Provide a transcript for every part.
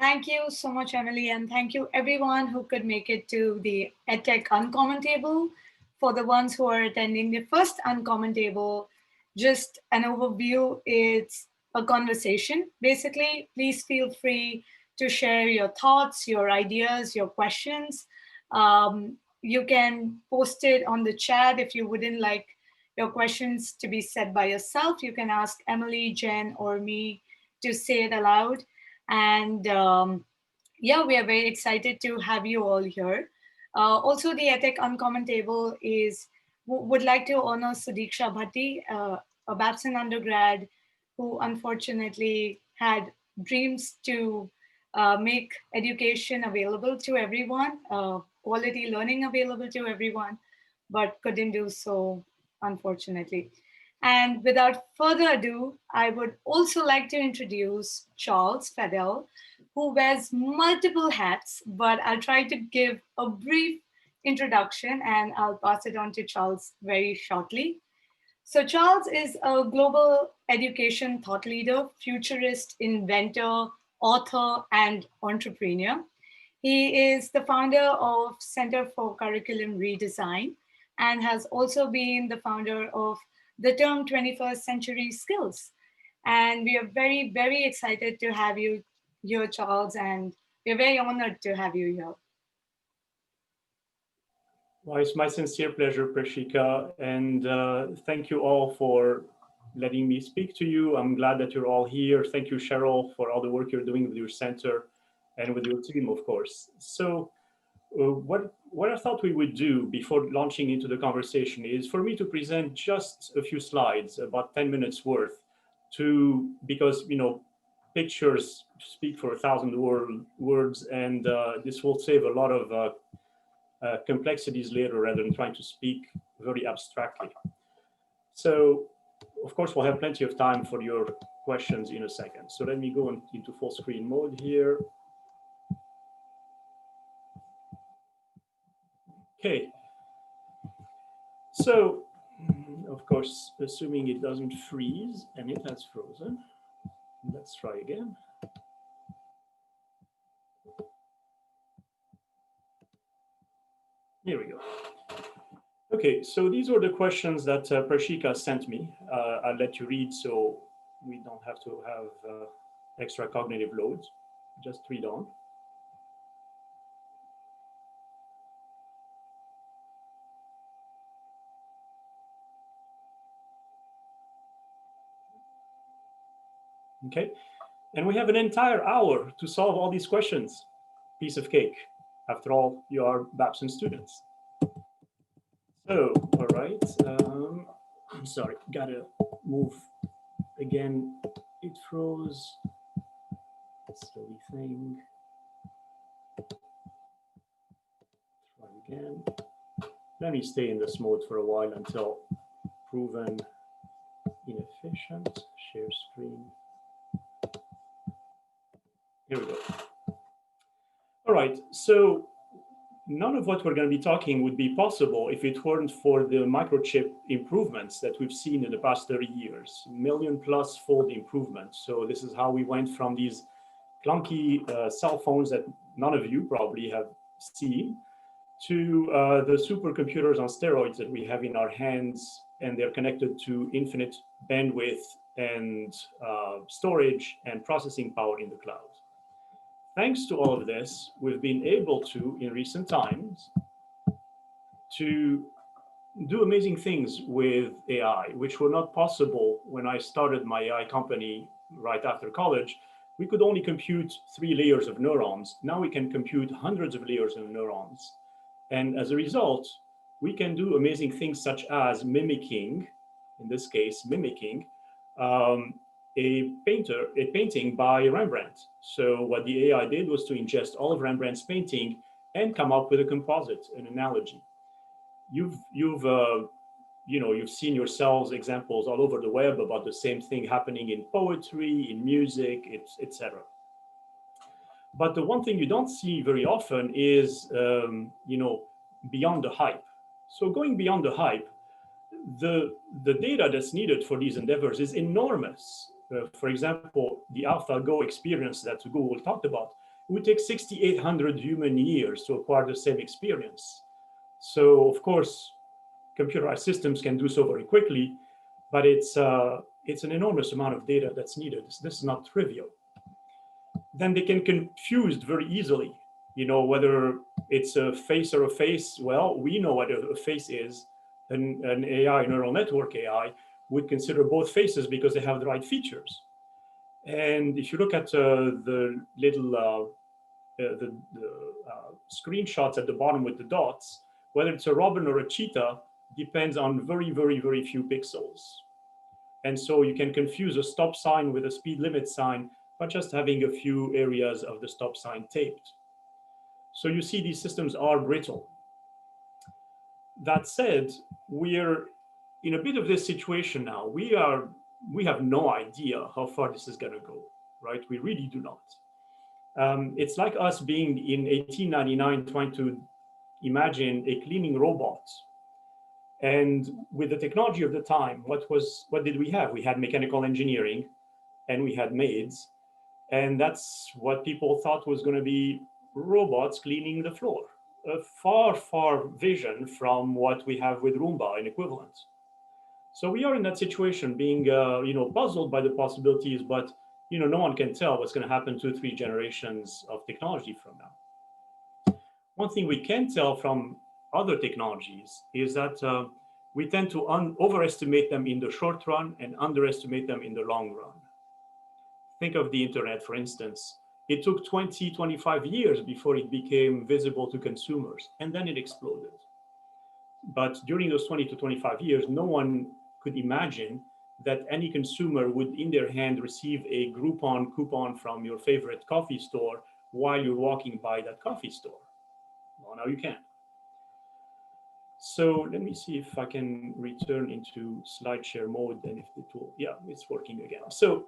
Thank you so much, Emily, and thank you everyone who could make it to the EdTech Uncommon Table. For the ones who are attending the first Uncommon Table, just an overview, it's a conversation. Basically, please feel free to share your thoughts, your ideas, your questions. You can post it on the chat if you wouldn't like your questions to be said by yourself. You can ask Emily, Jen, or me to say it aloud. And yeah, we are very excited to have you all here. Also, the EdTech Uncommon Table would like to honor Sudiksha Bhatti, a Babson undergrad who unfortunately had dreams to make education available to everyone, quality learning available to everyone, but couldn't do so, unfortunately. And without further ado, I would also like to introduce Charles Fadel, who wears multiple hats, but I'll try to give a brief introduction and I'll pass it on to Charles very shortly. So, Charles is a global education thought leader, futurist, inventor, author, and entrepreneur. He is the founder of Center for Curriculum Redesign and has also been the founder of the term 21st Century Skills. And we are very, very excited to have you here, Charles, and we're very honored to have you here. Well, it's my sincere pleasure, Prashika, and thank you all for letting me speak to you. I'm glad that you're all here. Thank you, Cheryl, for all the work you're doing with your center and with your team, of course. So what I thought we would do before launching into the conversation is for me to present just a few slides, about 10 minutes worth, because, pictures speak for 1,000 words, and this will save a lot of complexities later rather than trying to speak very abstractly. So, of course, we'll have plenty of time for your questions in a second. So let me go into full screen mode here. Okay. So, of course, assuming it doesn't freeze, and it has frozen. Let's try again. Here we go. Okay, so these were the questions that Prashika sent me. I'll let you read so we don't have to have extra cognitive loads. Just read on. Okay, and we have an entire hour to solve all these questions. Piece of cake. After all, you are Babson students. So, all right. I'm sorry, gotta move again. It froze. Silly thing. Try again. Let me stay in this mode for a while until proven inefficient. Share screen. Here we go. All right, so none of what we're going to be talking would be possible if it weren't for the microchip improvements that we've seen in the past 30 years, million-plus fold improvements. So this is how we went from these clunky cell phones that none of you probably have seen to the supercomputers on steroids that we have in our hands, and they're connected to infinite bandwidth and storage and processing power in the cloud. Thanks to all of this, we've been able to, in recent times, to do amazing things with AI, which were not possible when I started my AI company right after college. We could only compute 3 layers of neurons. Now we can compute hundreds of layers of neurons. And as a result, we can do amazing things such as mimicking, in this case, mimicking, a painting by Rembrandt. So what the AI did was to ingest all of Rembrandt's painting and come up with a composite, an analogy. You've seen yourselves examples all over the web about the same thing happening in poetry, in music, etc. But the one thing you don't see very often is, beyond the hype. So going beyond the hype, the data that's needed for these endeavors is enormous. For example, the AlphaGo experience that Google talked about would take 6,800 human years to acquire the same experience. So of course, computerized systems can do so very quickly, but it's an enormous amount of data that's needed. This is not trivial. Then they can confuse very easily, whether it's a face or a face. Well, we know what a face is. An AI, neural network AI, would consider both faces because they have the right features. And if you look at the little screenshots at the bottom with the dots, whether it's a robin or a cheetah depends on very, very, very few pixels. And so you can confuse a stop sign with a speed limit sign by just having a few areas of the stop sign taped. So you see these systems are brittle. That said, we're in a bit of this situation now. We have no idea how far this is going to go, right? We really do not. It's like us being in 1899 trying to imagine a cleaning robot. And with the technology of the time, what did we have? We had mechanical engineering and we had maids. And that's what people thought was going to be robots cleaning the floor. A far, far vision from what we have with Roomba and equivalent. So we are in that situation, being puzzled by the possibilities, but no one can tell what's going to happen 2-3 generations of technology from now. One thing we can tell from other technologies is that we tend to overestimate them in the short run and underestimate them in the long run. Think of the internet, for instance. It took 20, 25 years before it became visible to consumers, and then it exploded. But during those 20 to 25 years, no one could imagine that any consumer would in their hand receive a Groupon coupon from your favorite coffee store while you're walking by that coffee store. Well, now you can. So let me see if I can return into slide share mode and if the tool, yeah, it's working again. So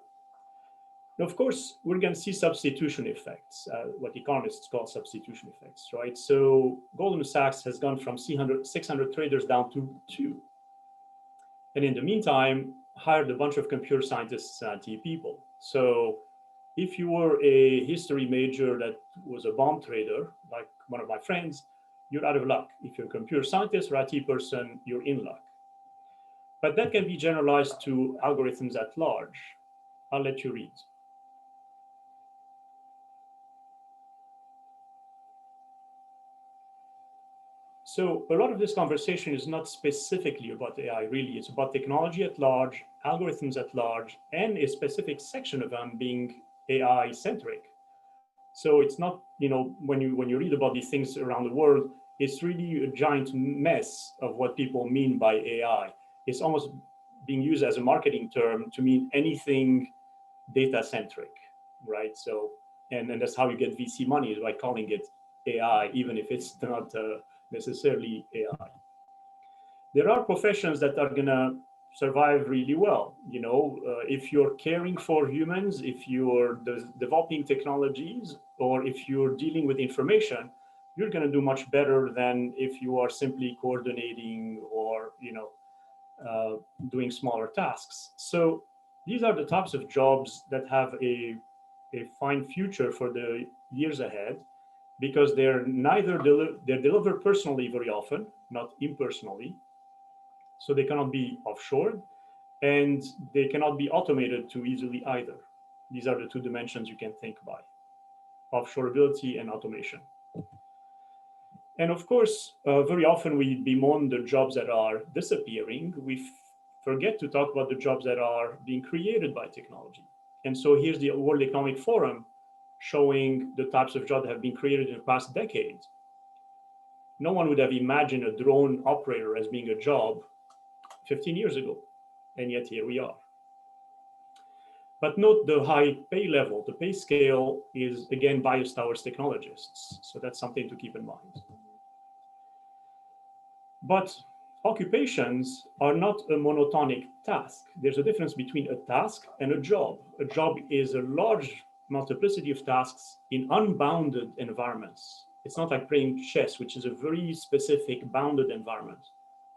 of course, we're going to see substitution effects, what economists call substitution effects, right? So Goldman Sachs has gone from 600 traders down to 2. And in the meantime, hired a bunch of computer scientists and IT people. So if you were a history major that was a bomb trader, like one of my friends, you're out of luck. If you're a computer scientist or IT person, you're in luck. But that can be generalized to algorithms at large. I'll let you read. So a lot of this conversation is not specifically about AI, really. It's about technology at large, algorithms at large, and a specific section of them being AI-centric. So it's not, when you read about these things around the world, it's really a giant mess of what people mean by AI. It's almost being used as a marketing term to mean anything data-centric, right? So, and that's how you get VC money, is by calling it AI, even if it's not necessarily AI. There are professions that are going to survive really well. If you're caring for humans, if you're developing technologies, or if you're dealing with information, you're going to do much better than if you are simply coordinating or doing smaller tasks. So these are the types of jobs that have a fine future for the years ahead, because they're delivered personally very often, not impersonally. So they cannot be offshored, and they cannot be automated too easily either. These are the 2 dimensions you can think by: offshoreability and automation. And of course, very often we bemoan the jobs that are disappearing. We forget to talk about the jobs that are being created by technology. And so here's the World Economic Forum showing the types of jobs that have been created in the past decade. No one would have imagined a drone operator as being a job 15 years ago, and yet here we are. But note the high pay level. The pay scale is, again, biased towards technologists. So that's something to keep in mind. But occupations are not a monotonic task. There's a difference between a task and a job. A job is a large multiplicity of tasks in unbounded environments. It's not like playing chess, which is a very specific bounded environment.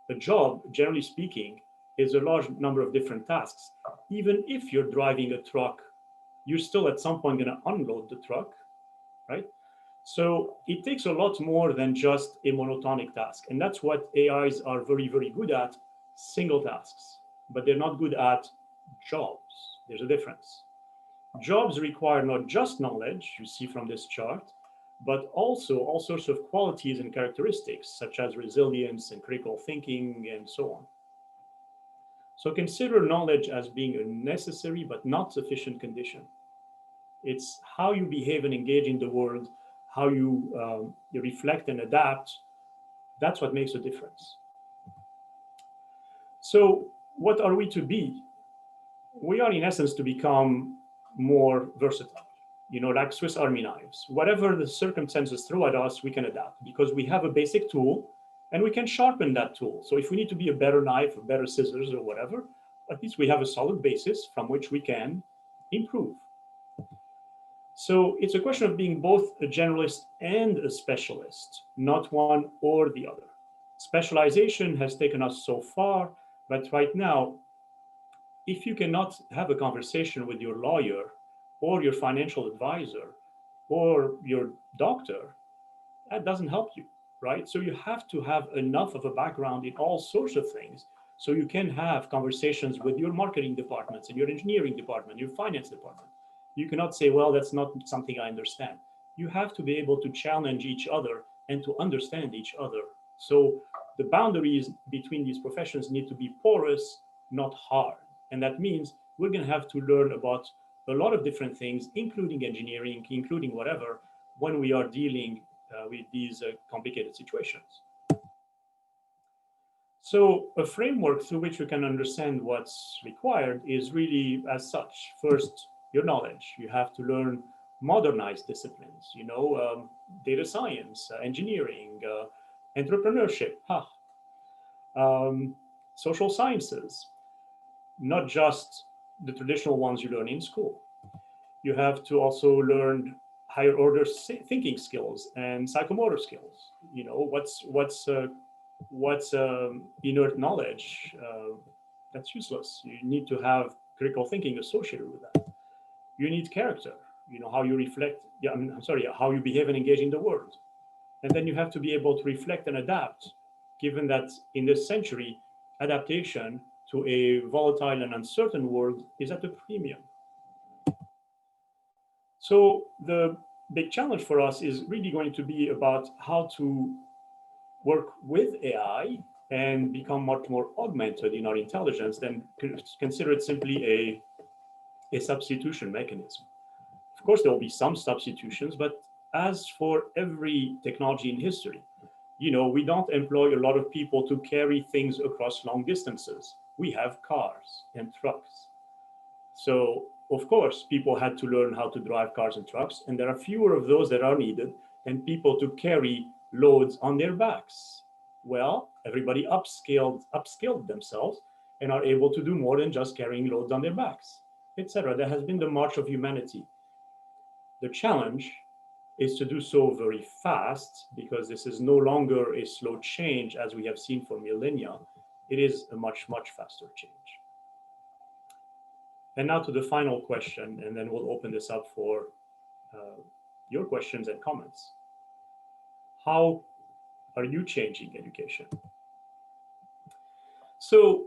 A job, generally speaking, is a large number of different tasks. Even if you're driving a truck, you're still at some point going to unload the truck. right? So it takes a lot more than just a monotonic task. And that's what AIs are very, very good at, single tasks, but they're not good at jobs. There's a difference. Jobs require not just knowledge, you see from this chart, but also all sorts of qualities and characteristics, such as resilience and critical thinking and so on. So consider knowledge as being a necessary but not sufficient condition. It's how you behave and engage in the world, how you reflect and adapt. That's what makes a difference. So what are we to be? We are in essence to become more versatile, like Swiss Army knives. Whatever the circumstances throw at us, we can adapt because we have a basic tool and we can sharpen that tool. So if we need to be a better knife or better scissors or whatever, at least we have a solid basis from which we can improve. So it's a question of being both a generalist and a specialist, not one or the other. Specialization has taken us so far, but right now, if you cannot have a conversation with your lawyer or your financial advisor or your doctor, that doesn't help you, right? So you have to have enough of a background in all sorts of things so you can have conversations with your marketing departments and your engineering department, your finance department. You cannot say, well, that's not something I understand. You have to be able to challenge each other and to understand each other. So the boundaries between these professions need to be porous, not hard. And that means we're going to have to learn about a lot of different things, including engineering, including whatever, when we are dealing with these complicated situations. So a framework through which we can understand what's required is really as such. First, your knowledge. You have to learn modernized disciplines, data science, engineering, entrepreneurship, social sciences, not just the traditional ones you learn in school. You have to also learn higher order thinking skills and psychomotor skills. What's inert knowledge? That's useless. You need to have critical thinking associated with that. You need character, how you reflect, how you behave and engage in the world. And then you have to be able to reflect and adapt, given that in this century, adaptation to a volatile and uncertain world is at a premium. So the big challenge for us is really going to be about how to work with AI and become much more augmented in our intelligence than consider it simply a substitution mechanism. Of course, there will be some substitutions, but as for every technology in history, we don't employ a lot of people to carry things across long distances. We have cars and trucks. So, of course, people had to learn how to drive cars and trucks, and there are fewer of those that are needed than people to carry loads on their backs. Well, everybody upskilled themselves and are able to do more than just carrying loads on their backs, etc. That has been the march of humanity. The challenge is to do so very fast, because this is no longer a slow change as we have seen for millennia. It is a much, much faster change. And now to the final question, and then we'll open this up for your questions and comments. How are you changing education? So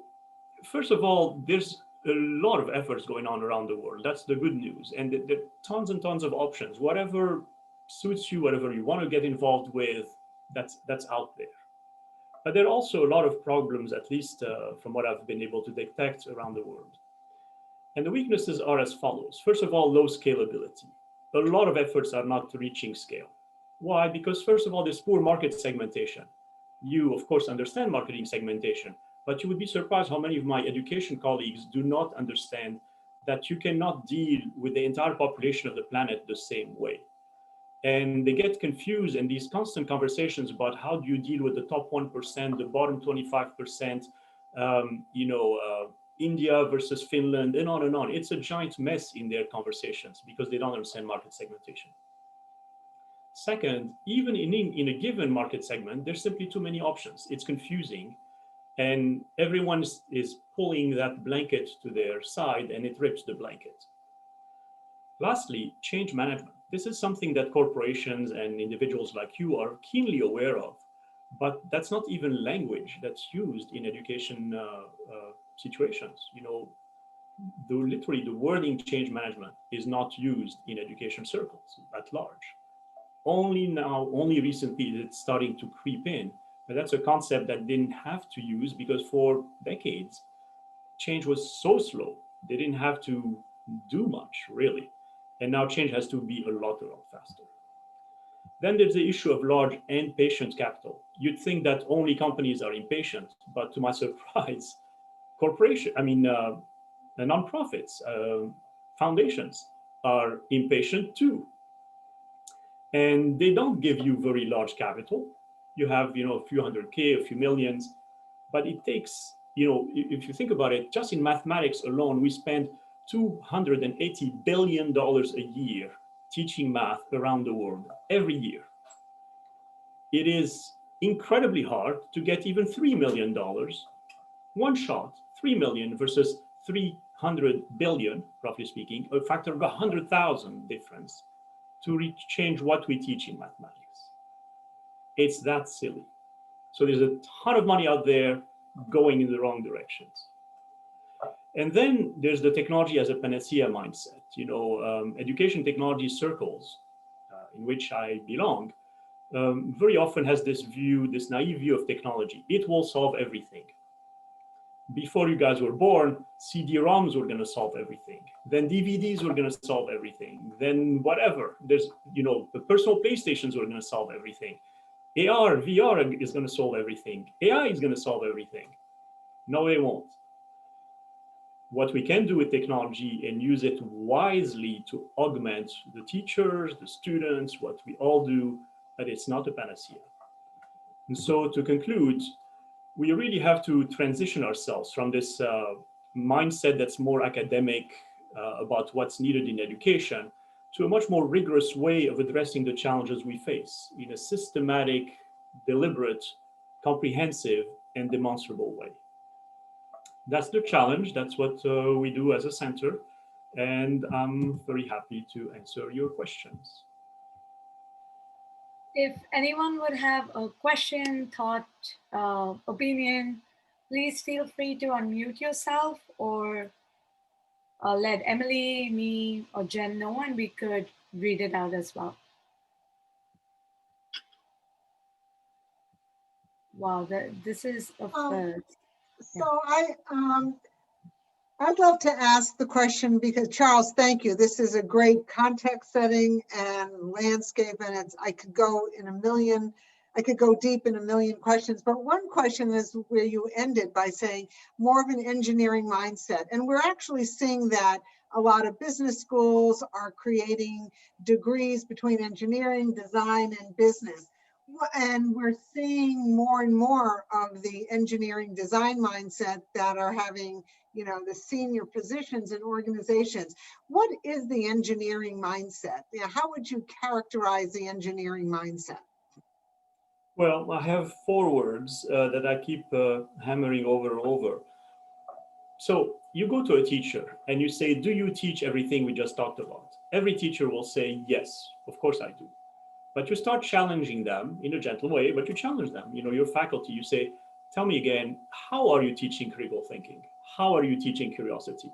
first of all, there's a lot of efforts going on around the world. That's the good news. And there are tons and tons of options. Whatever suits you, whatever you want to get involved with, that's out there. But there are also a lot of problems, at least from what I've been able to detect around the world. And the weaknesses are as follows. First of all, low scalability. A lot of efforts are not reaching scale. Why? Because first of all, there's poor market segmentation. You, of course, understand marketing segmentation, but you would be surprised how many of my education colleagues do not understand that you cannot deal with the entire population of the planet the same way. And they get confused in these constant conversations about how do you deal with the top 1%, the bottom 25%, India versus Finland, and on and on. It's a giant mess in their conversations because they don't understand market segmentation. Second, even in a given market segment, there's simply too many options. It's confusing, and everyone is pulling that blanket to their side, and it rips the blanket. Lastly, change management. This is something that corporations and individuals like you are keenly aware of, but that's not even language that's used in education situations. You know, literally the wording change management is not used in education circles at large. Only now, only recently is it starting to creep in, but that's a concept that didn't have to use because for decades, change was so slow. They didn't have to do much really. And now change has to be a lot faster. Then there's the issue of large and patient capital. You'd think that only companies are impatient, but to my surprise, the nonprofits, foundations are impatient too. And they don't give you very large capital. You have, a few hundred K, a few millions, but it takes, if you think about it, just in mathematics alone, we spend $280 billion a year teaching math around the world every year. It is incredibly hard to get even $3 million, one shot, 3 million versus 300 billion, roughly speaking, a factor of 100,000 difference to change what we teach in mathematics. It's that silly. So there's a ton of money out there going in the wrong directions. And then there's the technology as a panacea mindset. Education technology circles, in which I belong, very often has this naive view of technology. It will solve everything. Before you guys were born, CD-ROMs were going to solve everything. Then DVDs were going to solve everything. Then whatever. There's, the personal PlayStations were going to solve everything. AR, VR is going to solve everything. AI is going to solve everything. No, they won't. What we can do with technology and use it wisely to augment the teachers, the students, what we all do, but it's not a panacea. And so to conclude, we really have to transition ourselves from this mindset that's more academic about what's needed in education to a much more rigorous way of addressing the challenges we face in a systematic, deliberate, comprehensive, and demonstrable way. That's the challenge. That's what we do as a center. And I'm very happy to answer your questions. If anyone would have a question, thought, opinion, please feel free to unmute yourself or let Emily, me, or Jen know, and we could read it out as well. Wow, this is a first. So I'd love to ask the question because Charles, thank you. This is a great context setting and landscape, and I could go deep in a million questions. But one question is where you ended by saying more of an engineering mindset, and we're actually seeing that a lot of business schools are creating degrees between engineering, design, and business. And we're seeing more and more of the engineering design mindset that are having, the senior positions in organizations. What is the engineering mindset? How would you characterize the engineering mindset? Well, I have 4 words that I keep hammering over and over. So you go to a teacher and you say, do you teach everything we just talked about? Every teacher will say, yes, of course I do. But you start challenging them in a gentle way, but you challenge them. Your faculty, you say, tell me again, how are you teaching critical thinking? How are you teaching curiosity?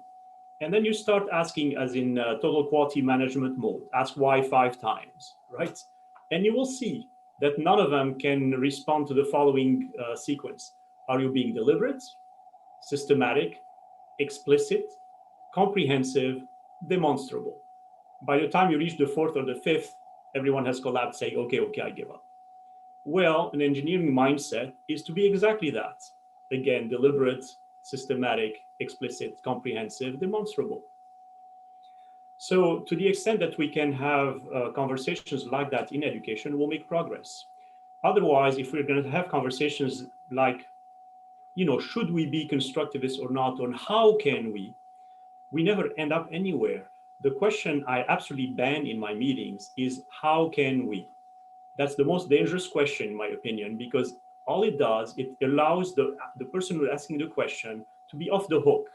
And then you start asking, as in total quality management mode, ask why 5 times, right? And you will see that none of them can respond to the following sequence. Are you being deliberate, systematic, explicit, comprehensive, demonstrable? By the time you reach the 4th or the 5th, everyone has collapsed, saying, okay, I give up. Well, an engineering mindset is to be exactly that. Again, deliberate, systematic, explicit, comprehensive, demonstrable. So to the extent that we can have conversations like that in education, we'll make progress. Otherwise, if we're going to have conversations like, should we be constructivist or not, or how can we never end up anywhere. The question I absolutely ban in my meetings is, how can we? That's the most dangerous question, in my opinion, because all it does, it allows the person who's asking the question to be off the hook.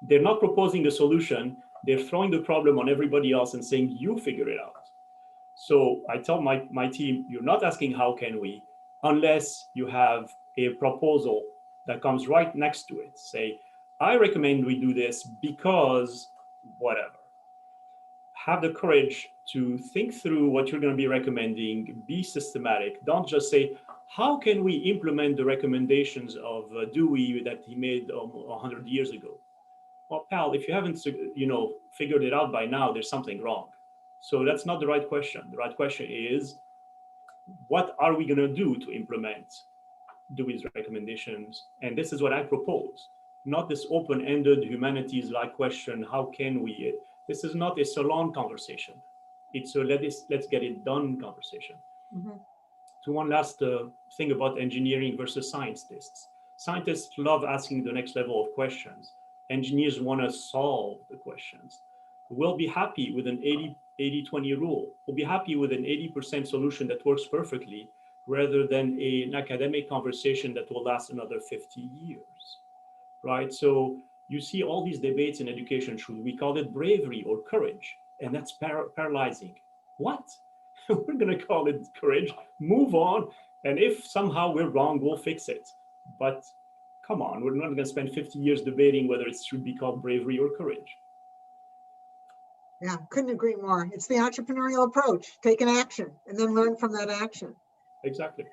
They're not proposing a solution. They're throwing the problem on everybody else and saying, you figure it out. So I tell my team, you're not asking how can we, unless you have a proposal that comes right next to it. Say, I recommend we do this because whatever. Have the courage to think through what you're going to be recommending, be systematic. Don't just say, how can we implement the recommendations of Dewey that he made 100 years ago? Well, pal, if you haven't, figured it out by now, there's something wrong. So that's not the right question. The right question is, what are we going to do to implement Dewey's recommendations? And this is what I propose, not this open-ended humanities-like question, how can we? This is not a salon conversation. It's a let's get it done conversation. Mm-hmm. So one last thing about engineering versus scientists. Scientists love asking the next level of questions. Engineers want to solve the questions. We'll be happy with an 80-20 rule. We'll be happy with an 80% solution that works perfectly rather than an academic conversation that will last another 50 years, right? So you see all these debates in education. Should we call it bravery or courage? And that's paralyzing. What? We're going to call it courage, move on. And if somehow we're wrong, we'll fix it. But come on, we're not going to spend 50 years debating whether it should be called bravery or courage. Yeah, couldn't agree more. It's the entrepreneurial approach. Take an action and then learn from that action. Exactly.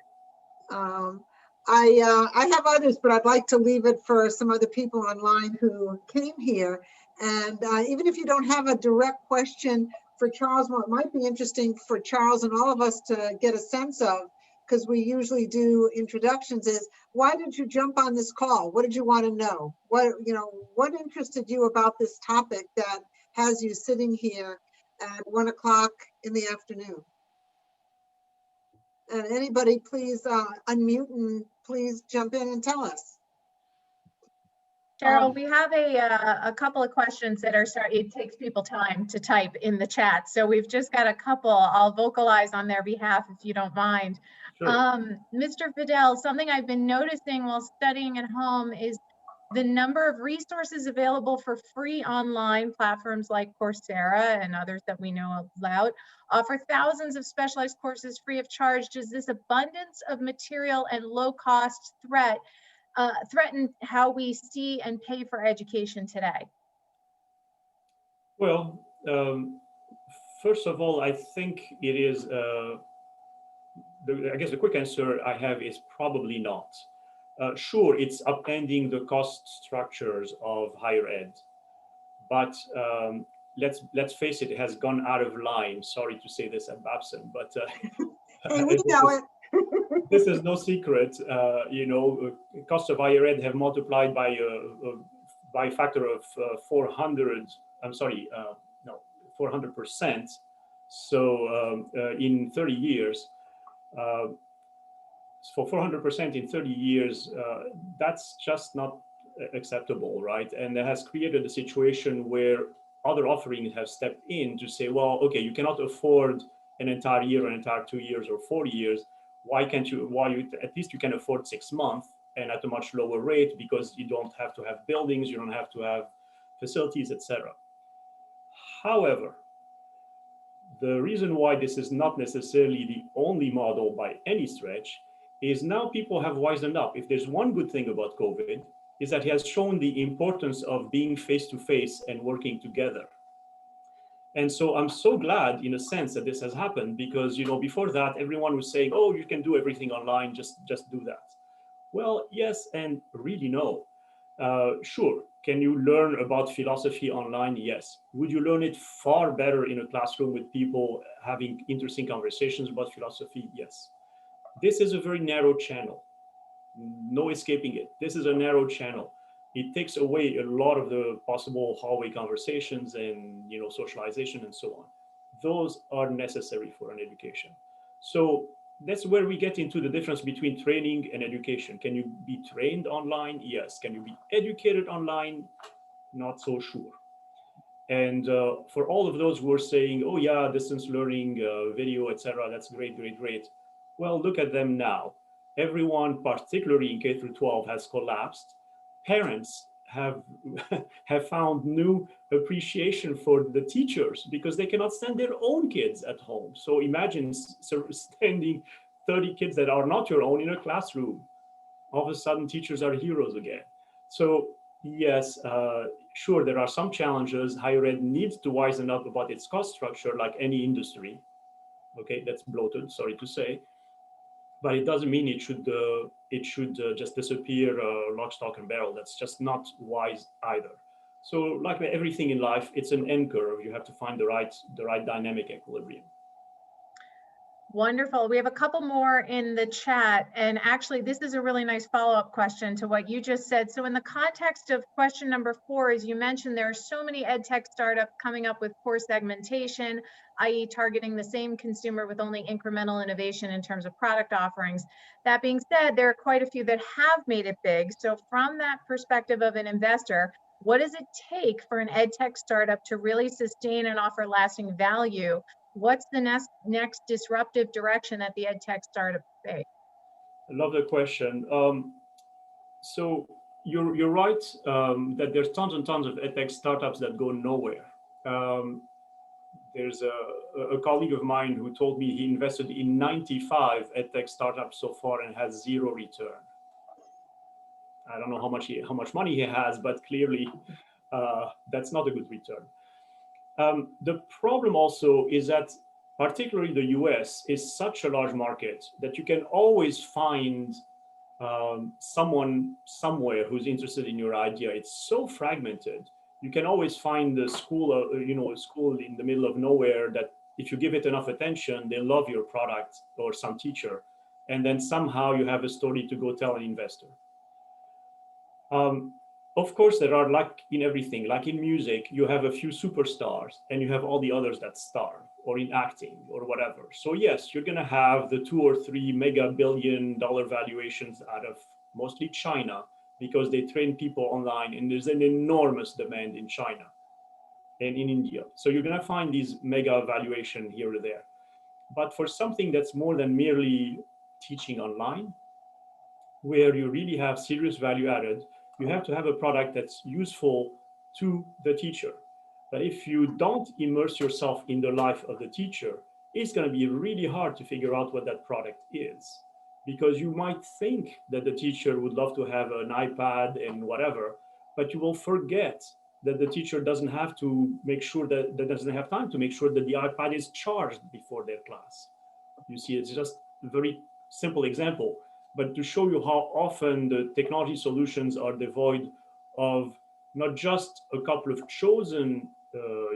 I have others, but I'd like to leave it for some other people online who came here. And even if you don't have a direct question for Charles, what might be interesting for Charles and all of us to get a sense of, because we usually do introductions, is why did you jump on this call? What did you want to know? What interested you about this topic that has you sitting here at 1 o'clock in the afternoon? And anybody, please unmute and please jump in and tell us. Cheryl, we have a couple of questions that are starting. It takes people time to type in the chat. So we've just got a couple. I'll vocalize on their behalf if you don't mind. Sure. Mr. Fadel, something I've been noticing while studying at home is the number of resources available for free online platforms like Coursera and others that we know about offer thousands of specialized courses free of charge. Does this abundance of material and low cost threaten how we see and pay for education today? Well, first of all, I think it is, I guess the quick answer I have is probably not. Sure, it's upending the cost structures of higher ed, but let's face it, it has gone out of line. Sorry to say this at Babson, but Hey, we know it. This is no secret. Costs of higher ed have multiplied by a factor of 400%. So in 30 years. For 400% in 30 years, that's just not acceptable, right? And that has created a situation where other offerings have stepped in to say, well, okay, you cannot afford an entire year, an entire 2 years or 4 years. Why can't you, at least you can afford 6 months and at a much lower rate because you don't have to have buildings, you don't have to have facilities, etc. However, the reason why this is not necessarily the only model by any stretch is now people have wisened up. If there's one good thing about COVID, is that it has shown the importance of being face-to-face and working together. And so I'm so glad in a sense that this has happened because, before that, everyone was saying, oh, you can do everything online, just do that. Well, yes, and really no. Sure, can you learn about philosophy online? Yes. Would you learn it far better in a classroom with people having interesting conversations about philosophy? Yes. This is a very narrow channel. No escaping it. This is a narrow channel. It takes away a lot of the possible hallway conversations and socialization and so on. Those are necessary for an education. So that's where we get into the difference between training and education. Can you be trained online? Yes. Can you be educated online? Not so sure. And for all of those who are saying, oh yeah, distance learning, video, etc., that's great, great, great. Well, look at them now. Everyone, particularly in K through 12, has collapsed. Parents have have found new appreciation for the teachers because they cannot stand their own kids at home. So imagine standing 30 kids that are not your own in a classroom. All of a sudden, teachers are heroes again. So yes, sure, there are some challenges. Higher ed needs to wisen up about its cost structure, like any industry. Okay, that's bloated, sorry to say, but it doesn't mean it should just disappear lock, stock, and barrel. That's just not wise either. So, like everything in life, it's an end curve. You have to find the right dynamic equilibrium. Wonderful. We have a couple more in the chat. And actually, this is a really nice follow-up question to what you just said. So in the context of question number 4, as you mentioned, there are so many EdTech startups coming up with course segmentation, i.e. targeting the same consumer with only incremental innovation in terms of product offerings. That being said, there are quite a few that have made it big. So from that perspective of an investor, what does it take for an EdTech startup to really sustain and offer lasting value? What's the next disruptive direction that the EdTech startup take? I love the question. So you're right that there's tons and tons of EdTech startups that go nowhere. There's a colleague of mine who told me he invested in 95 EdTech startups so far and has 0 return. I don't know how much money he has, but clearly that's not a good return. The problem also is that particularly the US is such a large market that you can always find someone somewhere who's interested in your idea. It's so fragmented. You can always find a school, a school in the middle of nowhere that if you give it enough attention, they love your product, or some teacher. And then somehow you have a story to go tell an investor. Of course, there are, like in everything, like in music, you have a few superstars and you have all the others that starve, or in acting or whatever. So yes, you're going to have the 2 or 3 mega billion-dollar valuations out of mostly China, because they train people online and there's an enormous demand in China and in India. So you're going to find these mega valuation here or there. But for something that's more than merely teaching online, where you really have serious value added, you have to have a product that's useful to the teacher. But if you don't immerse yourself in the life of the teacher, it's going to be really hard to figure out what that product is. Because you might think that the teacher would love to have an iPad and whatever, but you will forget that the teacher doesn't have to make sure that doesn't have time to make sure that the iPad is charged before their class. You see, it's just a very simple example. But to show you how often the technology solutions are devoid of not just a couple of chosen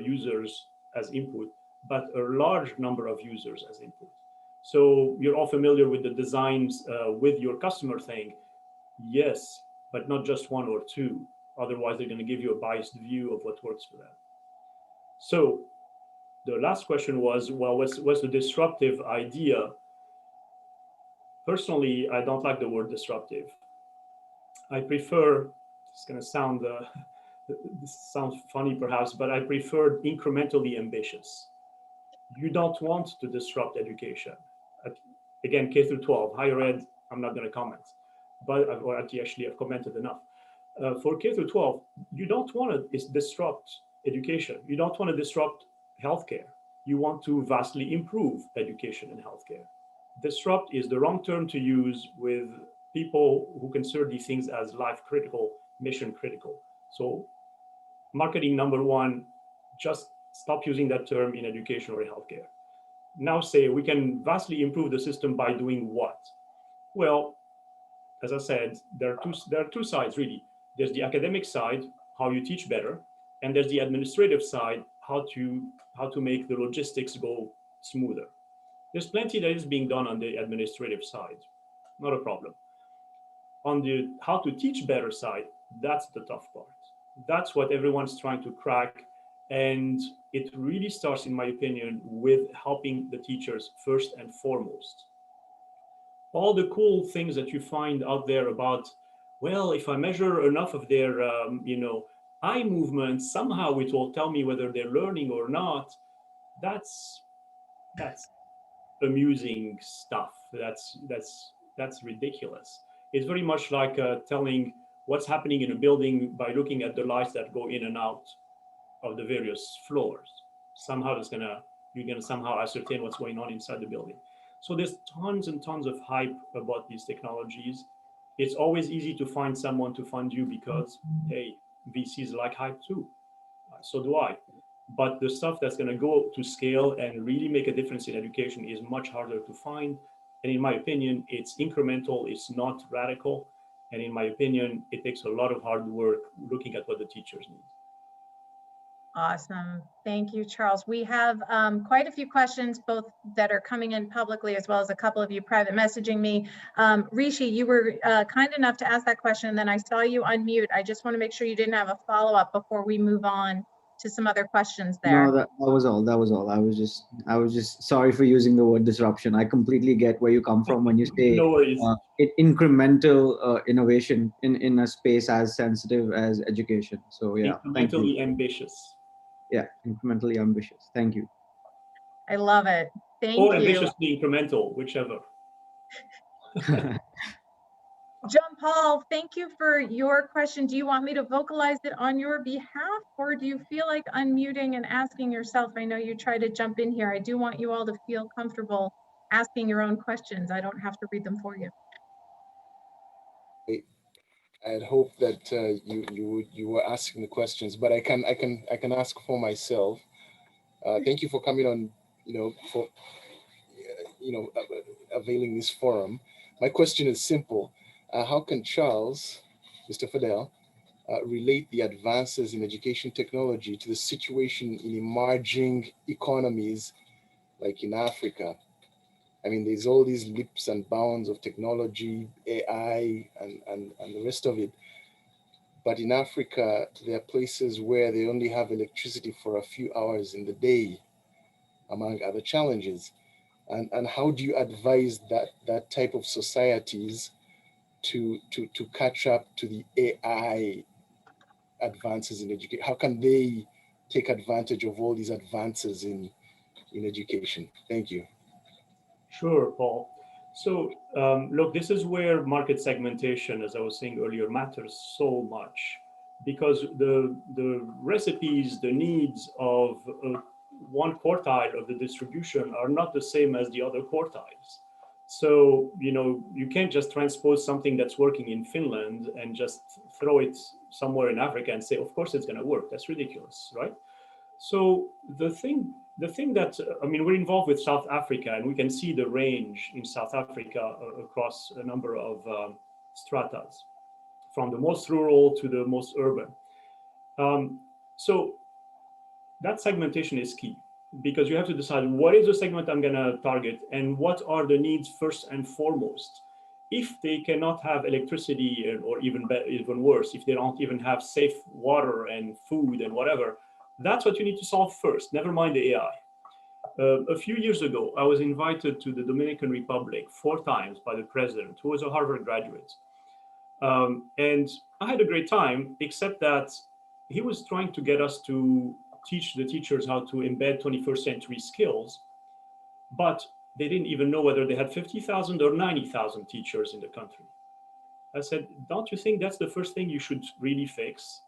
users as input, but a large number of users as input. So you're all familiar with the designs with your customer thing. Yes, but not just 1 or 2. Otherwise, they're going to give you a biased view of what works for them. So the last question was, well, what's the disruptive idea? Personally, I don't like the word disruptive. I prefer, it's going to sound, this sounds funny perhaps, but I prefer incrementally ambitious. You don't want to disrupt education. Again, K through 12, higher ed, I'm not going to comment, but actually I've commented enough. For K through 12, you don't want to disrupt education. You don't want to disrupt healthcare. You want to vastly improve education and healthcare. Disrupt is the wrong term to use with people who consider these things as life critical, mission critical. So marketing number 1, just stop using that term in education or healthcare. Now say we can vastly improve the system by doing what? Well, as I said, there are two sides really. There's the academic side, how you teach better, and there's the administrative side, how to make the logistics go smoother. There's plenty that is being done on the administrative side, not a problem. On the how to teach better side, that's the tough part. That's what everyone's trying to crack. And it really starts, in my opinion, with helping the teachers first and foremost. All the cool things that you find out there about, well, if I measure enough of their, eye movements, somehow it will tell me whether they're learning or not. That's amusing stuff. That's ridiculous. It's very much like telling what's happening in a building by looking at the lights that go in and out of the various floors. Somehow you're gonna somehow ascertain what's going on inside the building. So there's tons and tons of hype about these technologies. It's always easy to find someone to fund you because, hey, VCs like hype too. So do I. But the stuff that's going to go to scale and really make a difference in education is much harder to find. And in my opinion, it's incremental, it's not radical. And in my opinion, it takes a lot of hard work looking at what the teachers need. Awesome. Thank you, Charles. We have quite a few questions, both that are coming in publicly as well as a couple of you private messaging me. Rishi, you were kind enough to ask that question, and then I saw you unmute. I just want to make sure you didn't have a follow-up before we move on to some other questions there. No, that was all. That was all. I was just sorry for using the word disruption. I completely get where you come from when you say No worries. Incremental innovation in a space as sensitive as education. So yeah, thank you. Incrementally ambitious. Yeah, incrementally ambitious. Thank you. I love it. Thank or you. ambitiously incremental, whichever. John Paul, thank you for your question. Do you want me to vocalize it on your behalf, or do you feel like unmuting and asking yourself? I know you try to jump in here. I do want you all to feel comfortable asking your own questions. I don't have to read them for you. I'd hope that you were asking the questions, but I can ask for myself. Thank you for coming on, for availing this forum. My question is simple. How can Charles, Mr. Fadel, relate the advances in education technology to the situation in emerging economies like in Africa? I mean, there's all these leaps and bounds of technology, AI, and the rest of it. But in Africa, there are places where they only have electricity for a few hours in the day, among other challenges. And how do you advise that type of societies to catch up to the AI advances in education? How can they take advantage of all these advances in education? Thank you. Sure, Paul. So look, this is where market segmentation, as I was saying earlier, matters so much, because the recipes, the needs of one quartile of the distribution are not the same as the other quartiles. So, you can't just transpose something that's working in Finland and just throw it somewhere in Africa and say, of course it's going to work. That's ridiculous, right? So the thing that, we're involved with South Africa, and we can see the range in South Africa across a number of stratas, from the most rural to the most urban. So that segmentation is key, because you have to decide what is the segment I'm going to target and what are the needs first and foremost. If they cannot have electricity, or even worse, if they don't even have safe water and food and whatever, that's what you need to solve first, never mind the AI. A few years ago, I was invited to the Dominican Republic 4 times by the president, who was a Harvard graduate. And I had a great time, except that he was trying to get us to teach the teachers how to embed 21st century skills, but they didn't even know whether they had 50,000 or 90,000 teachers in the country. I said, don't you think that's the first thing you should really fix?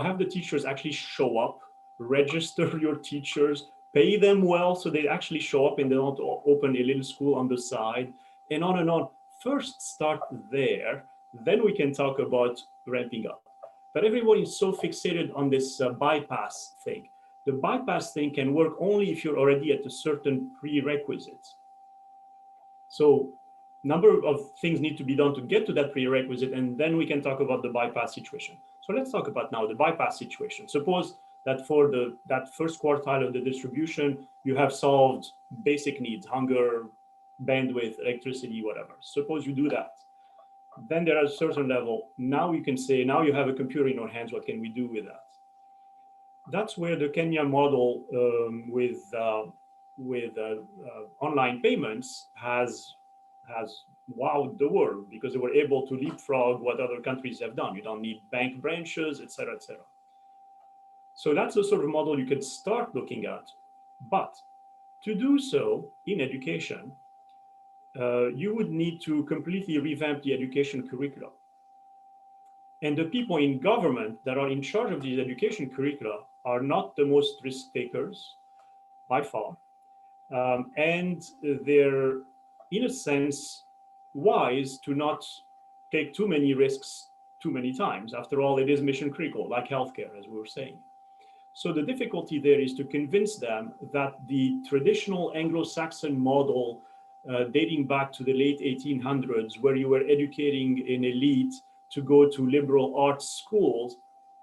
Have the teachers actually show up, register your teachers, pay them well so they actually show up and they don't open a little school on the side, and on and on. First start there, then we can talk about ramping up. But everyone is so fixated on this bypass thing. The bypass thing can work only if you're already at a certain prerequisite. So number of things need to be done to get to that prerequisite, and then we can talk about the bypass situation. So let's talk about now the bypass situation. Suppose that for that first quartile of the distribution, you have solved basic needs, hunger, bandwidth, electricity, whatever. Suppose you do that. Then there is a certain level. Now you can say, now you have a computer in your hands, what can we do with that? That's where the Kenya model with online payments has wowed the world, because they were able to leapfrog what other countries have done. You don't need bank branches, et cetera, et cetera. So that's the sort of model you could start looking at. But to do so in education, you would need to completely revamp the education curriculum. And the people in government that are in charge of these education curricula are not the most risk takers by far. And they're, in a sense, wise to not take too many risks too many times. After all, it is mission critical, like healthcare, as we were saying. So the difficulty there is to convince them that the traditional Anglo-Saxon model dating back to the late 1800s, where you were educating an elite to go to liberal arts schools,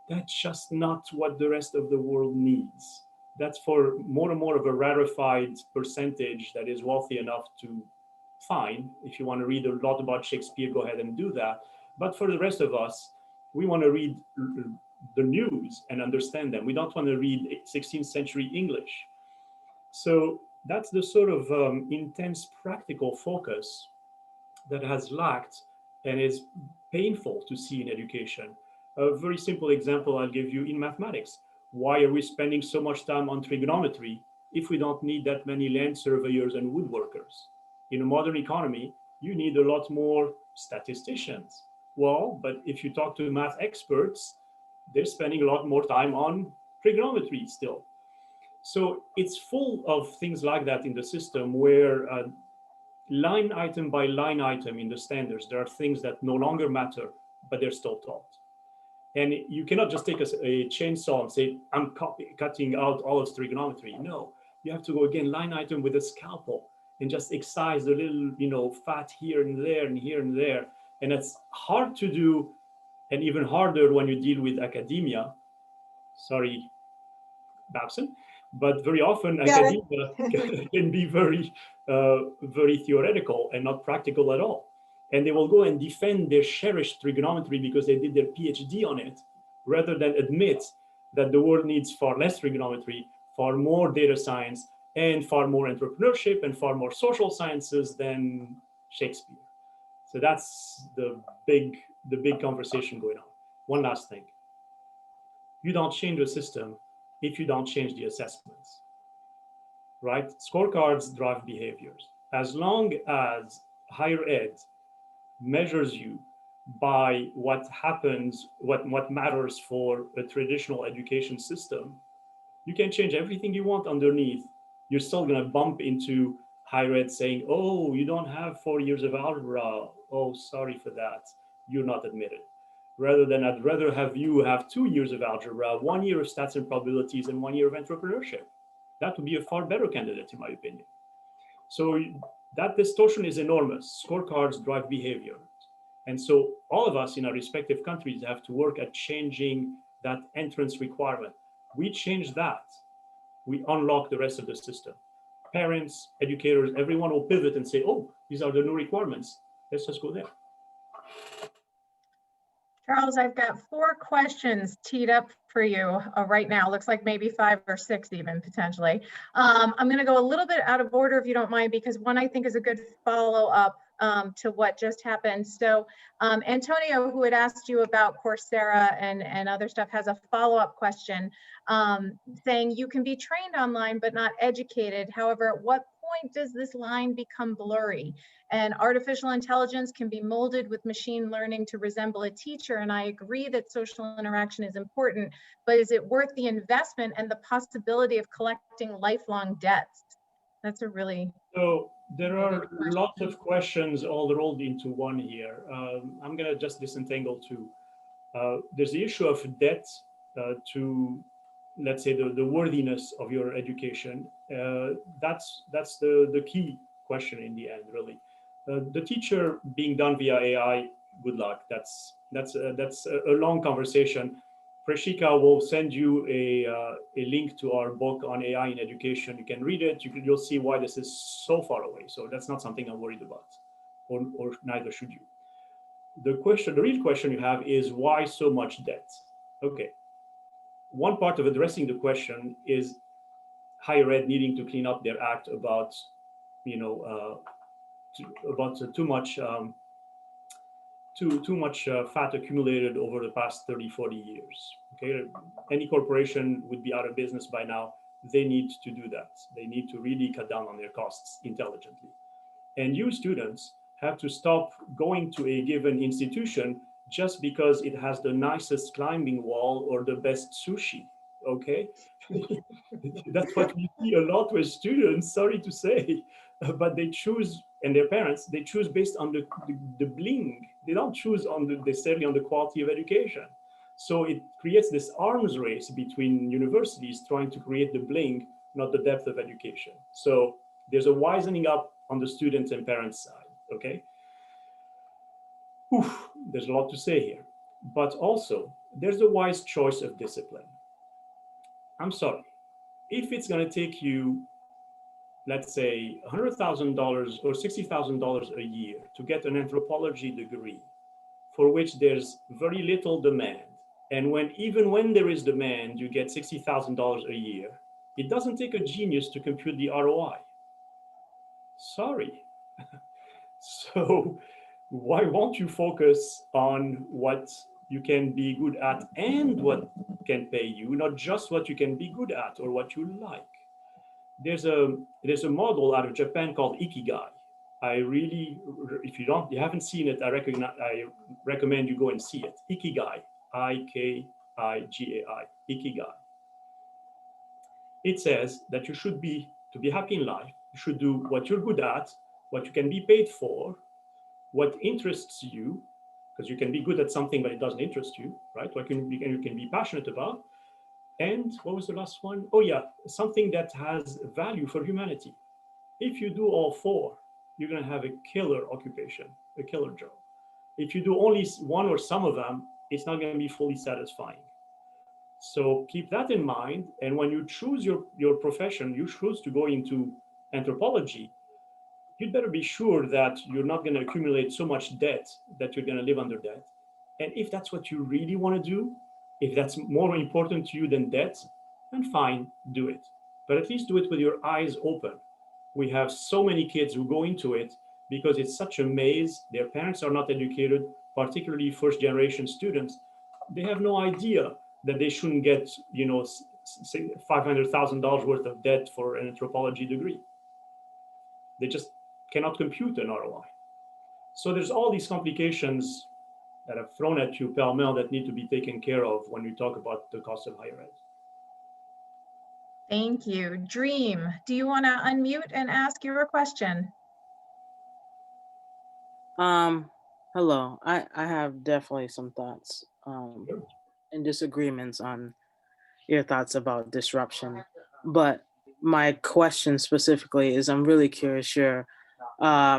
that's just not what the rest of the world needs. That's for more and more of a rarefied percentage that is wealthy enough to fine. If you want to read a lot about Shakespeare, go ahead and do that. But for the rest of us, we want to read the news and understand them. We don't want to read 16th century English. So that's the sort of intense practical focus that has lacked and is painful to see in education. A very simple example I'll give you in mathematics. Why are we spending so much time on trigonometry if we don't need that many land surveyors and woodworkers? In a modern economy, you need a lot more statisticians. Well, but if you talk to math experts, they're spending a lot more time on trigonometry still. So it's full of things like that in the system where line item by line item in the standards, there are things that no longer matter, but they're still taught. And you cannot just take a chainsaw and say, I'm cutting out all of trigonometry. No, you have to go again, line item with a scalpel and just excise the little, fat here and there and here and there. And it's hard to do, and even harder when you deal with academia. Sorry, Babson, but very often academia can be very, very theoretical and not practical at all. And they will go and defend their cherished trigonometry because they did their PhD on it, rather than admit that the world needs far less trigonometry, far more data science, and far more entrepreneurship and far more social sciences than Shakespeare. So that's the big conversation going on. One last thing. You don't change the system if you don't change the assessments, right? Scorecards drive behaviors. As long as higher ed measures you by what happens, what matters for a traditional education system, you can change everything you want underneath. You're still going to bump into higher ed saying, oh, you don't have 4 years of algebra. Oh, sorry for that. You're not admitted. Rather than I'd rather have you have 2 years of algebra, 1 year of stats and probabilities, and 1 year of entrepreneurship. That would be a far better candidate, in my opinion. So that distortion is enormous. Scorecards drive behavior. And so all of us in our respective countries have to work at changing that entrance requirement. We change that, we unlock the rest of the system. Parents, educators, everyone will pivot and say, oh, these are the new requirements. Let's just go there. Charles, I've got 4 questions teed up for you right now. Looks like maybe 5 or 6 even potentially. I'm going to go a little bit out of order if you don't mind, because one I think is a good follow-up to what just happened. So Antonio, who had asked you about Coursera and other stuff, has a follow-up question saying you can be trained online but not educated. However, at what point does this line become blurry? And artificial intelligence can be molded with machine learning to resemble a teacher. And I agree that social interaction is important, but is it worth the investment and the possibility of collecting lifelong debts? That's a really... So there are lots of questions all rolled into one here. I'm going to just disentangle two. There's the issue of debt to, let's say, the worthiness of your education. That's the key question in the end, really. The teacher being done via AI, good luck. That's a long conversation. Prashika will send you a link to our book on AI in education. You can read it. You'll see why this is so far away. So that's not something I'm worried about, or neither should you. The real question you have is why so much debt? Okay. One part of addressing the question is higher ed needing to clean up their act about, too much fat accumulated over the past 30, 40 years. Okay, any corporation would be out of business by now. They need to do that. They need to really cut down on their costs intelligently. And you students have to stop going to a given institution just because it has the nicest climbing wall or the best sushi, okay? That's what we see a lot with students, sorry to say, but they choose, and their parents, they choose based on the bling. They don't choose on necessarily on the quality of education. So it creates this arms race between universities trying to create the bling, not the depth of education. So there's a wisening up on the students and parents side, okay? Oof, there's a lot to say here. But also, there's a wise choice of discipline. I'm sorry, if it's going to take you, let's say, $100,000 or $60,000 a year to get an anthropology degree, for which there's very little demand, and even when there is demand, you get $60,000 a year, it doesn't take a genius to compute the ROI. Sorry. So why won't you focus on what you can be good at and what can pay you, not just what you can be good at or what you like? There's a model out of Japan called Ikigai. I really, if you haven't seen it, I recommend you go and see it. Ikigai, I-K-I-G-A-I, Ikigai. It says that you should be, to be happy in life, you should do what you're good at, what you can be paid for, what interests you, because you can be good at something, but it doesn't interest you, right? What you can be passionate about. And what was the last one? Oh yeah, something that has value for humanity. If you do all four, you're gonna have a killer occupation, a killer job. If you do only one or some of them, it's not gonna be fully satisfying. So keep that in mind. And when you choose your profession, you choose to go into anthropology, you'd better be sure that you're not gonna accumulate so much debt that you're gonna live under debt. And if that's what you really wanna do, if that's more important to you than debt, then fine, do it. But at least do it with your eyes open. We have so many kids who go into it because it's such a maze. Their parents are not educated, particularly first generation students. They have no idea that they shouldn't get, $500,000 worth of debt for an anthropology degree. They just cannot compute an ROI. So there's all these complications that I've thrown at you pell-mell that need to be taken care of when we talk about the cost of higher ed. Thank you. Dream, do you want to unmute and ask your question? Hello. I have definitely some thoughts and disagreements on your thoughts about disruption. But my question specifically is, I'm really curious your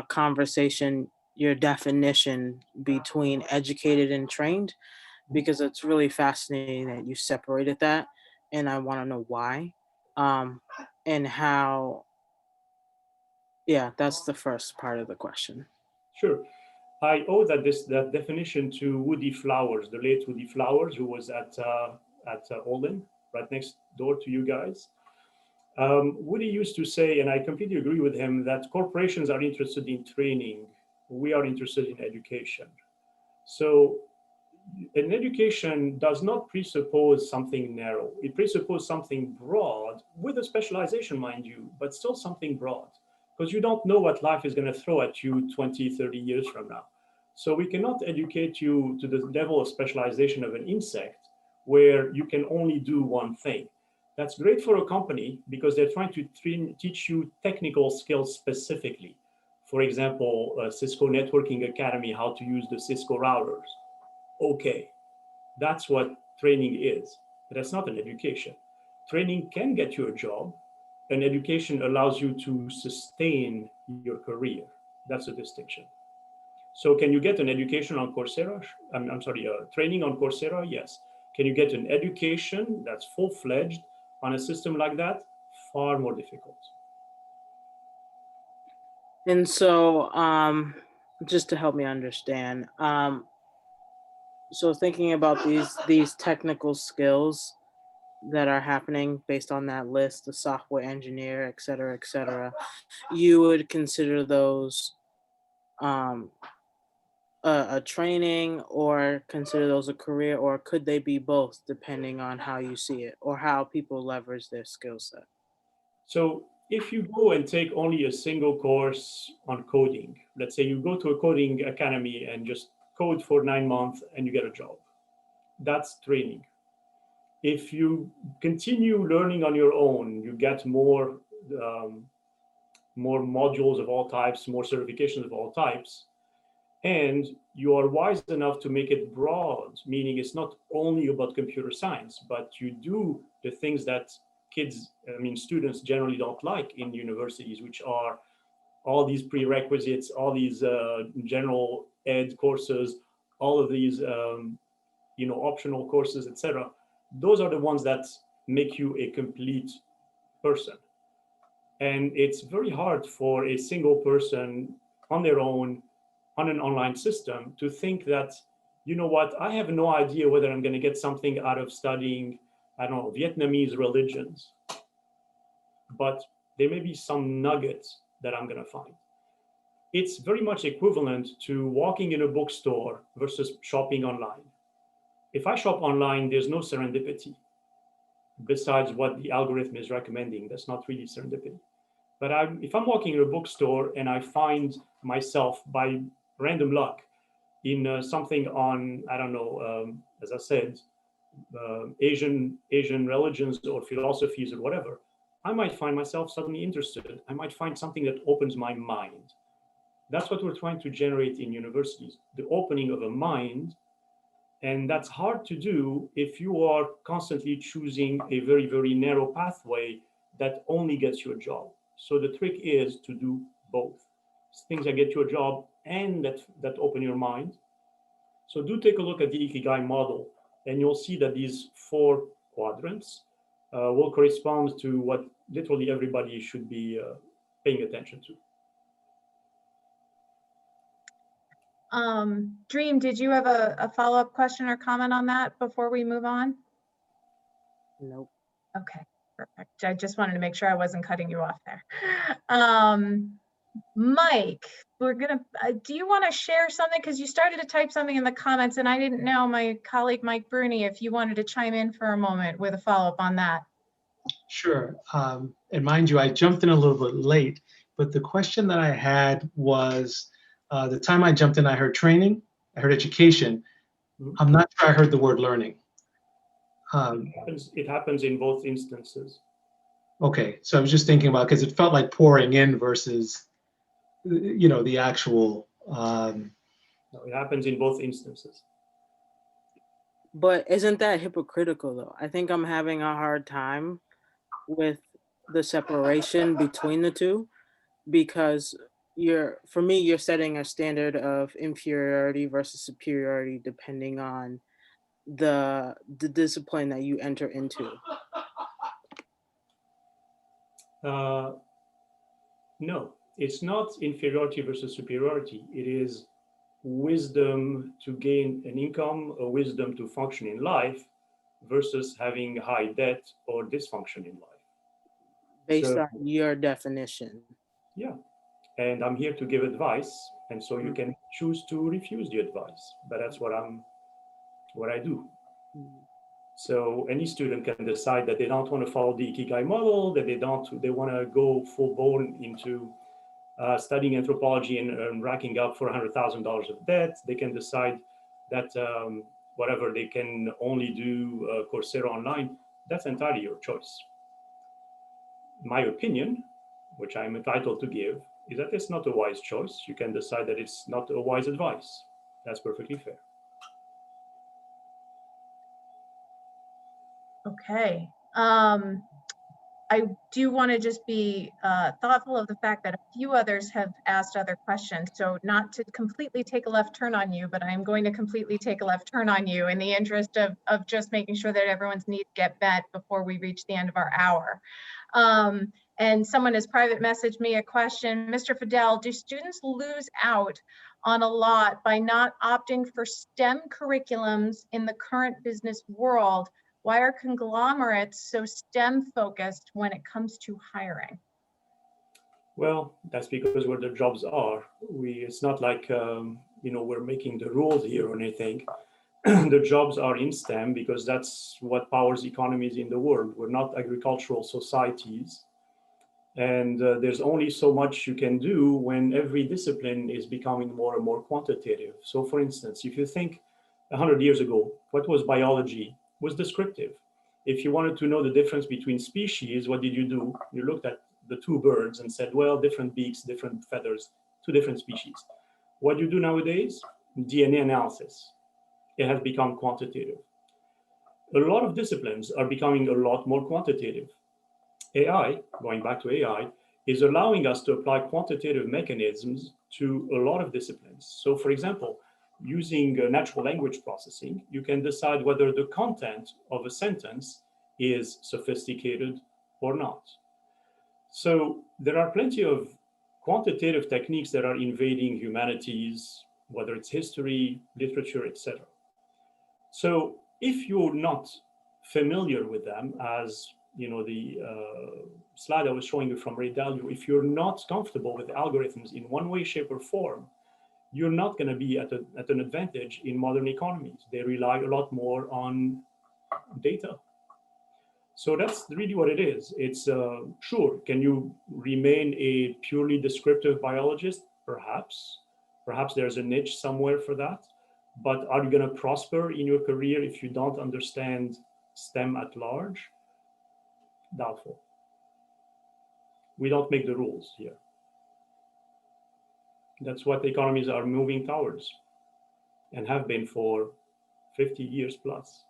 conversation, your definition between educated and trained, because it's really fascinating that you separated that, and I want to know why, and how. Yeah, that's the first part of the question. Sure. I owe that definition to Woody Flowers, the late Woody Flowers, who was at Olin, right next door to you guys. Woody used to say, and I completely agree with him, that corporations are interested in training. We are interested in education. So an education does not presuppose something narrow. It presupposes something broad with a specialization, mind you, but still something broad, because you don't know what life is going to throw at you 20, 30 years from now. So we cannot educate you to the level of specialization of an insect where you can only do one thing. That's great for a company because they're trying to teach you technical skills specifically. For example, Cisco Networking Academy, how to use the Cisco routers. Okay, that's what training is, but that's not an education. Training can get you a job. An education allows you to sustain your career. That's a distinction. So can you get an education on Coursera? I'm sorry, training on Coursera? Yes. Can you get an education that's full-fledged on a system like that? Far more difficult. And so, just to help me understand, so thinking about these technical skills that are happening based on that list, the software engineer, et cetera, you would consider those a training, or consider those a career, or could they be both depending on how you see it or how people leverage their skill set? So if you go and take only a single course on coding, let's say you go to a coding academy and just code for 9 months and you get a job. That's training. If you continue learning on your own, you get more modules of all types, more certifications of all types, and you are wise enough to make it broad, meaning it's not only about computer science, but you do the things that students generally don't like in universities, which are all these prerequisites, all these general ed courses, all of these optional courses, etc. Those are the ones that make you a complete person. And it's very hard for a single person on their own on an online system to think that, you know what, I have no idea whether I'm going to get something out of studying, I don't know, Vietnamese religions, but there may be some nuggets that I'm going to find. It's very much equivalent to walking in a bookstore versus shopping online. If I shop online, there's no serendipity besides what the algorithm is recommending. That's not really serendipity. But if I'm walking in a bookstore and I find myself by random luck in something on, I don't know, as I said, Asian religions or philosophies or whatever, I might find myself suddenly interested. I might find something that opens my mind. That's what we're trying to generate in universities, the opening of a mind. And that's hard to do if you are constantly choosing a very, very narrow pathway that only gets you a job. So the trick is to do both. Things that get you a job and that open your mind. So do take a look at the Ikigai model, and you'll see that these 4 quadrants will correspond to what literally everybody should be paying attention to. Dream, did you have a follow-up question or comment on that before we move on? Nope. Okay, perfect. I just wanted to make sure I wasn't cutting you off there. Mike, do you want to share something? Because you started to type something in the comments and I didn't know, my colleague Mike Bruni, if you wanted to chime in for a moment with a follow-up on that. Sure. And mind you, I jumped in a little bit late, but the question that I had was, the time I jumped in, I heard training, I heard education. I'm not sure I heard the word learning. It happens in both instances. Okay, so I was just thinking about, because it felt like pouring in versus, the actual. No, it happens in both instances. But isn't that hypocritical though? I think I'm having a hard time with the separation between the two, because for me, you're setting a standard of inferiority versus superiority depending on the discipline that you enter into. No, it's not inferiority versus superiority. It is wisdom to gain an income, or wisdom to function in life, versus having high debt or dysfunction in life. Based on your definition. Yeah, and I'm here to give advice, and so you can choose to refuse the advice, but that's what I do. So any student can decide that they don't want to follow the Ikigai model, that they want to go full blown into studying anthropology and racking up $400,000 of debt. They can decide that whatever, they can only do Coursera online. That's entirely your choice. My opinion, which I'm entitled to give, is that it's not a wise choice. You can decide that it's not a wise advice. That's perfectly fair. Okay. I do want to just be thoughtful of the fact that a few others have asked other questions. So not to completely take a left turn on you, but I'm going to completely take a left turn on you in the interest of just making sure that everyone's needs get met before we reach the end of our hour. And someone has private messaged me a question. Mr. Fadel, do students lose out on a lot by not opting for STEM curriculums in the current business world? Why are conglomerates so STEM focused when it comes to hiring? Well, that's because where the jobs are. It's not like we're making the rules here or anything. The jobs are in STEM because that's what powers economies in the world. We're not agricultural societies. And there's only so much you can do when every discipline is becoming more and more quantitative. So for instance, if you think 100 years ago, what was biology? It was descriptive. If you wanted to know the difference between species, what did you do? You looked at the two birds and said, well, different beaks, different feathers, two different species. What you do nowadays? DNA analysis. It has become quantitative. A lot of disciplines are becoming a lot more quantitative. AI, going back to AI, is allowing us to apply quantitative mechanisms to a lot of disciplines. So for example, using natural language processing, you can decide whether the content of a sentence is sophisticated or not. So there are plenty of quantitative techniques that are invading humanities, whether it's history, literature, etc. So if you're not familiar with them, as you know, the slide I was showing you from Ray Dalio, if you're not comfortable with algorithms in one way, shape, or form, you're not going to be at an advantage in modern economies. They rely a lot more on data. So that's really what it is. It's sure, can you remain a purely descriptive biologist? Perhaps. Perhaps there's a niche somewhere for that. But are you going to prosper in your career if you don't understand STEM at large? Doubtful. We don't make the rules here. That's what the economies are moving towards and have been for 50 years plus.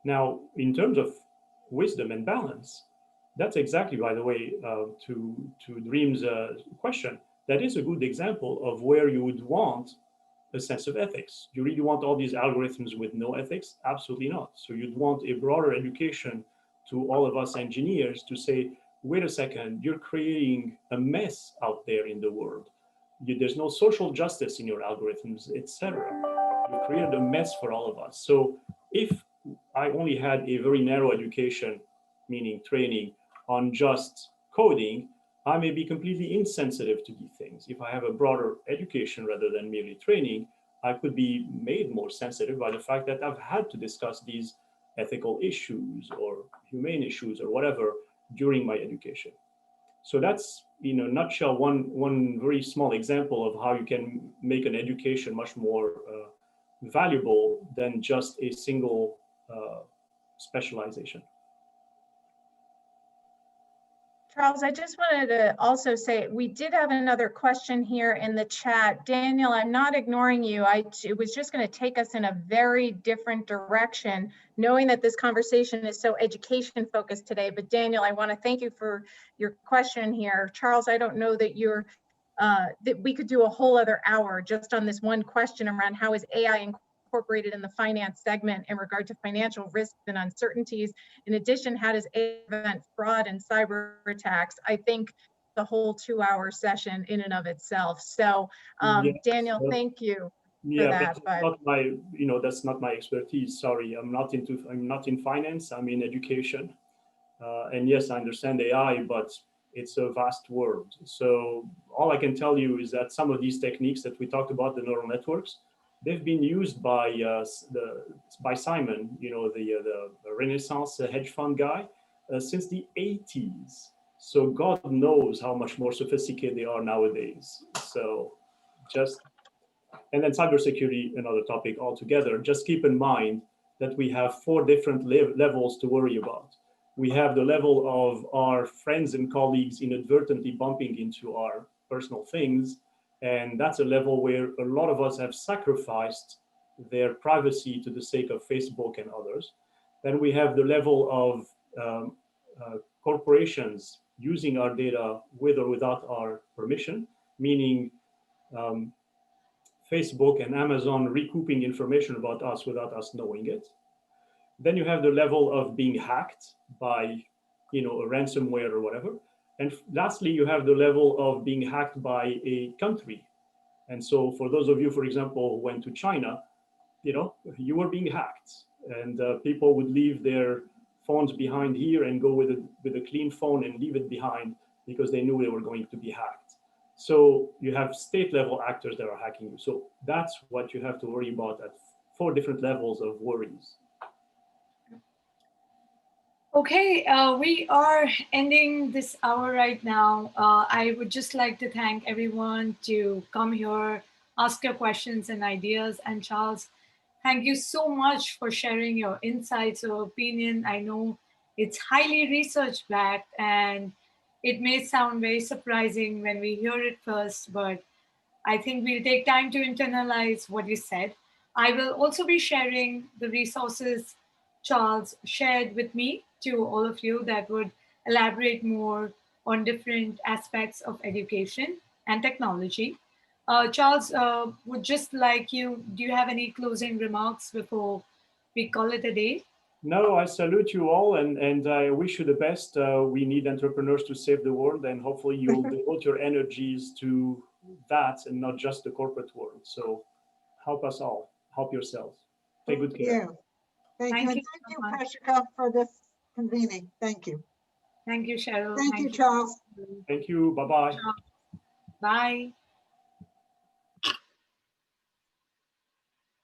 Now, in terms of wisdom and balance, that's exactly, by the way, to Dream's question, that is a good example of where you would want a sense of ethics. You really want all these algorithms with no ethics? Absolutely not. So you'd want a broader education to all of us engineers to say, wait a second, you're creating a mess out there in the world. There's no social justice in your algorithms, etc. You created a mess for all of us. So if I only had a very narrow education, meaning training on just coding, I may be completely insensitive to these things. If I have a broader education rather than merely training, I could be made more sensitive by the fact that I've had to discuss these ethical issues or humane issues or whatever during my education. So that's, in a nutshell, one very small example of how you can make an education much more valuable than just a single specialization. Charles, I just wanted to also say, we did have another question here in the chat. Daniel, I'm not ignoring you. It was just going to take us in a very different direction, knowing that this conversation is so education focused today. But Daniel, I want to thank you for your question here. Charles, I don't know that you're, that we could do a whole other hour just on this one question around how is AI incorporated in the finance segment in regard to financial risks and uncertainties. In addition, how does AI prevent fraud and cyber attacks? I think the whole 2-hour session in and of itself. So Yes, Daniel, thank you for that. But not my, that's not my expertise. Sorry, I'm not in finance. I'm in education. And yes, I understand AI, but it's a vast world. So all I can tell you is that some of these techniques that we talked about, the neural networks, they've been used by Simon, the Renaissance hedge fund guy, since the 80s. So God knows how much more sophisticated they are nowadays. So and then cybersecurity, another topic altogether. Just keep in mind that we have 4 different levels to worry about. We have the level of our friends and colleagues inadvertently bumping into our personal things. And that's a level where a lot of us have sacrificed their privacy to the sake of Facebook and others. Then we have the level of corporations using our data with or without our permission, meaning Facebook and Amazon recouping information about us without us knowing it. Then you have the level of being hacked by, a ransomware or whatever. And lastly, you have the level of being hacked by a country. And so for those of you, for example, who went to China, you were being hacked, and people would leave their phones behind here and go with a clean phone and leave it behind because they knew they were going to be hacked. So you have state level actors that are hacking you. So that's what you have to worry about at 4 different levels of worries. Okay, we are ending this hour right now. I would just like to thank everyone to come here, ask your questions and ideas. And Charles, thank you so much for sharing your insights or opinion. I know it's highly research backed and it may sound very surprising when we hear it first, but I think we'll take time to internalize what you said. I will also be sharing the resources Charles shared with me to all of you that would elaborate more on different aspects of education and technology. Charles, would just like you, do you have any closing remarks before we call it a day? No, I salute you all and I wish you the best. We need entrepreneurs to save the world, and hopefully you'll devote your energies to that and not just the corporate world. So help us all, help yourselves. Take good care. Yeah. Thank you. And Thank thank you you, so much. Prashika, for this convening. Thank you. Thank you, Cheryl. Thank you, you. Charles. Thank you. Bye-bye. Bye.